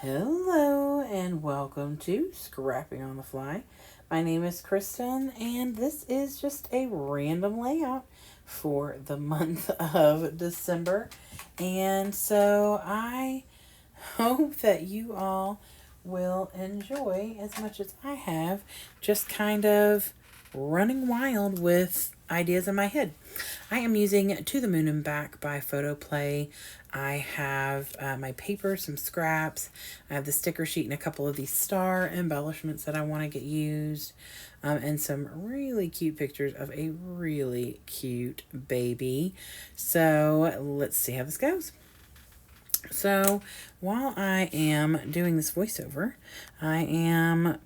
Hello and welcome to Scrapping on the Fly. My name is Kristen and this is just a random layout for the month of December. And so I hope that you all will enjoy as much as I have, just kind of running wild with ideas in my head. I am using To the Moon and Back by Photoplay. I have my paper, some scraps. I have the sticker sheet and a couple of these star embellishments that I want to get used. And some really cute pictures of a really cute baby. So let's see how this goes. So while I am doing this voiceover, I am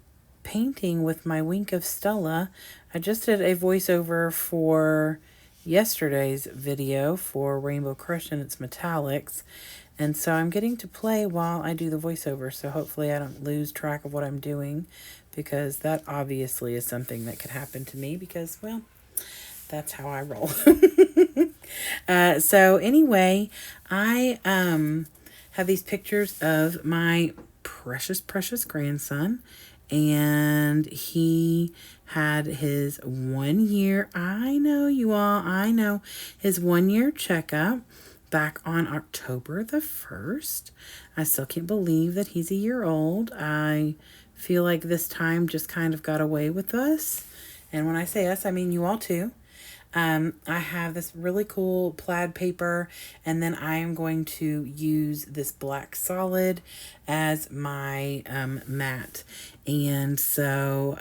painting with my Wink of Stella. I just did a voiceover for yesterday's video for Rainbow Crush and its metallics. And so I'm getting to play while I do the voiceover. So hopefully I don't lose track of what I'm doing, because that obviously is something that could happen to me because, well, that's how I roll. So anyway, I have these pictures of my precious, precious grandson. And he had his 1 year, I know you all, I know, his 1 year checkup back on October the 1st. I still can't believe that he's a year old. I feel like this time just kind of got away with us. And when I say us, I mean you all too. I have this really cool plaid paper, and then I am going to use this black solid as my mat. And so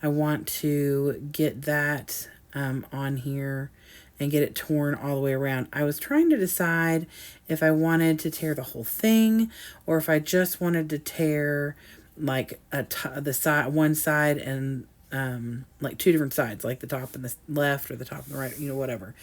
I want to get that on here and get it torn all the way around. I was trying to decide if I wanted to tear the whole thing or if I just wanted to tear like the side, one side, and like two different sides, like the top and the left or the top and the right, whatever.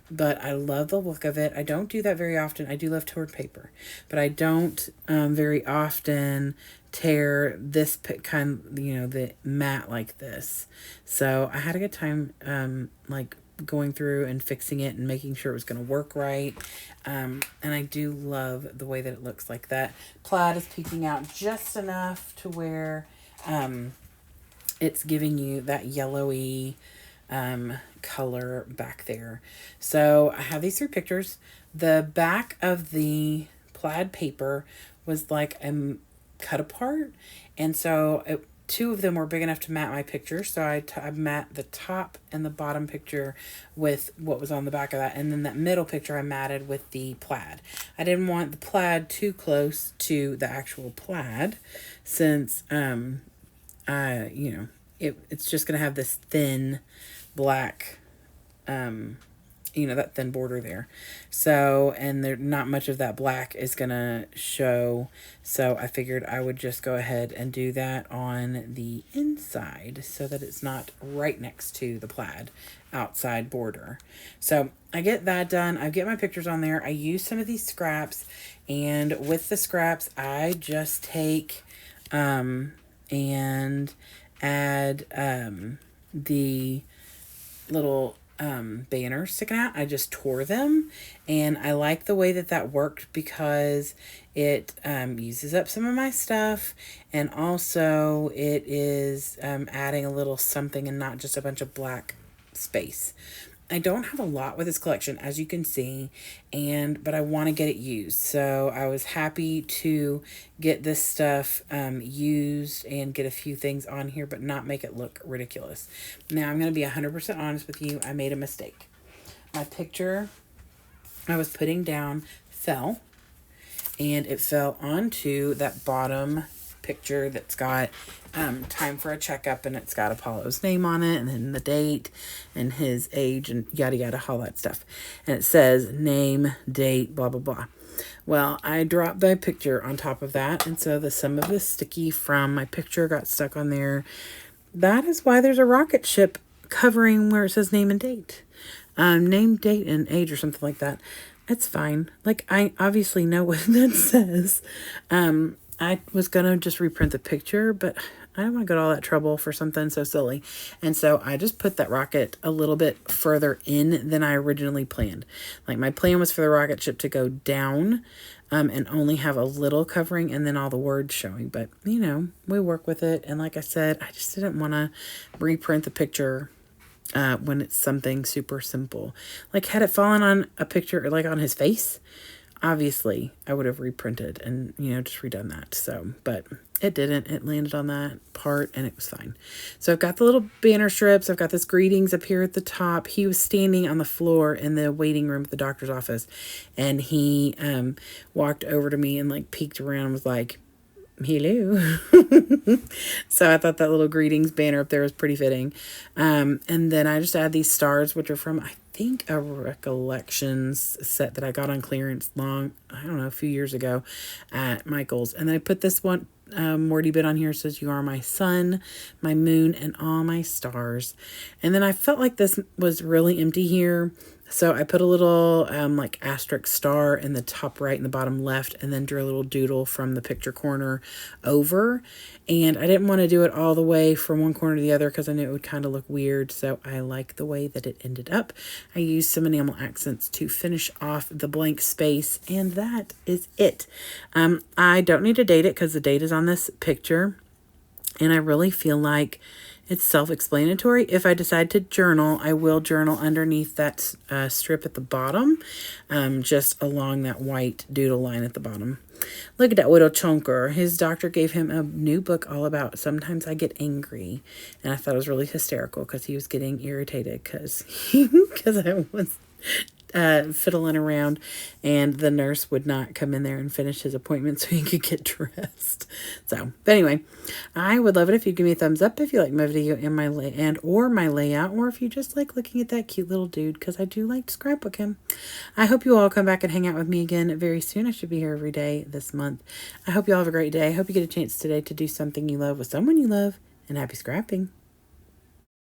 But I love the look of it. I don't do that very often. I do love torn paper, but I don't very often tear this kind, the mat like this. So I had a good time like going through and fixing it and making sure it was going to work right. And I do love the way that it looks like that. Plaid is peeking out just enough to where it's giving you that yellowy color back there. So I have these three pictures. The back of the plaid paper was like cut apart. And so two of them were big enough to mat my picture. So I mat the top and the bottom picture with what was on the back of that. And then that middle picture I matted with the plaid. I didn't want the plaid too close to the actual plaid since it's just going to have this thin black, that thin border there. So, and there, not much of that black is going to show. So I figured I would just go ahead and do that on the inside so that it's not right next to the plaid outside border. So I get that done. I get my pictures on there. I use some of these scraps, and with the scraps, I just take, and add the little banners sticking out. I just tore them, and I like the way that worked because it uses up some of my stuff, and also it is adding a little something and not just a bunch of black space. I don't have a lot with this collection, as you can see, but I want to get it used. So I was happy to get this stuff used and get a few things on here, but not make it look ridiculous. Now, I'm going to be 100% honest with you. I made a mistake. My picture I was putting down fell, and it fell onto that bottom picture that's got time for a checkup, and it's got Apollo's name on it, and then the date and his age and yada yada, all that stuff. And it says name, date, blah blah blah. Well, I dropped my picture on top of that, and so some of the sticky from my picture got stuck on there. That is why there's a rocket ship covering where it says name and date. Name, date, and age or something like that. It's fine. Like, I obviously know what that says. I was going to just reprint the picture, but I don't want to go to all that trouble for something so silly. And so I just put that rocket a little bit further in than I originally planned. Like my plan was for the rocket ship to go down and only have a little covering and then all the words showing. But, you know, we work with it. And like I said, I just didn't want to reprint the picture when it's something super simple. Like had it fallen on a picture, like on his face, obviously I would have reprinted and, you know, just redone that. So, but it didn't. It landed on that part and it was fine. So I've got the little banner strips. I've got this greetings up here at the top. He was standing on the floor in the waiting room at the doctor's office, and he walked over to me and like peeked around and was like, hello. So I thought that little greetings banner up there was pretty fitting. And then I just add these stars, which are from, I think, a Recollections set that I got on clearance a few years ago at Michael's. And then I put this one Morty bit on here. It says, you are my sun, my moon, and all my stars. And then I felt like this was really empty here. So I put a little like asterisk star in the top right and the bottom left, and then drew a little doodle from the picture corner over. And I didn't want to do it all the way from one corner to the other because I knew it would kind of look weird. So I like the way that it ended up. I used some enamel accents to finish off the blank space, and that is it. I don't need to date it because the date is on this picture, and I really feel like it's self-explanatory. If I decide to journal, I will journal underneath that strip at the bottom, just along that white doodle line at the bottom. Look at that little chunker. His doctor gave him a new book all about Sometimes I Get Angry. And I thought it was really hysterical because he was getting irritated because I was fiddling around, and the nurse would not come in there and finish his appointment so he could get dressed. So, but anyway, I would love it if you give me a thumbs up if you like my video and my my layout, or if you just like looking at that cute little dude, because I do like to scrapbook him. I hope you all come back and hang out with me again very soon. I should be here every day this month. I hope you all have a great day. I hope you get a chance today to do something you love with someone you love, and happy scrapping.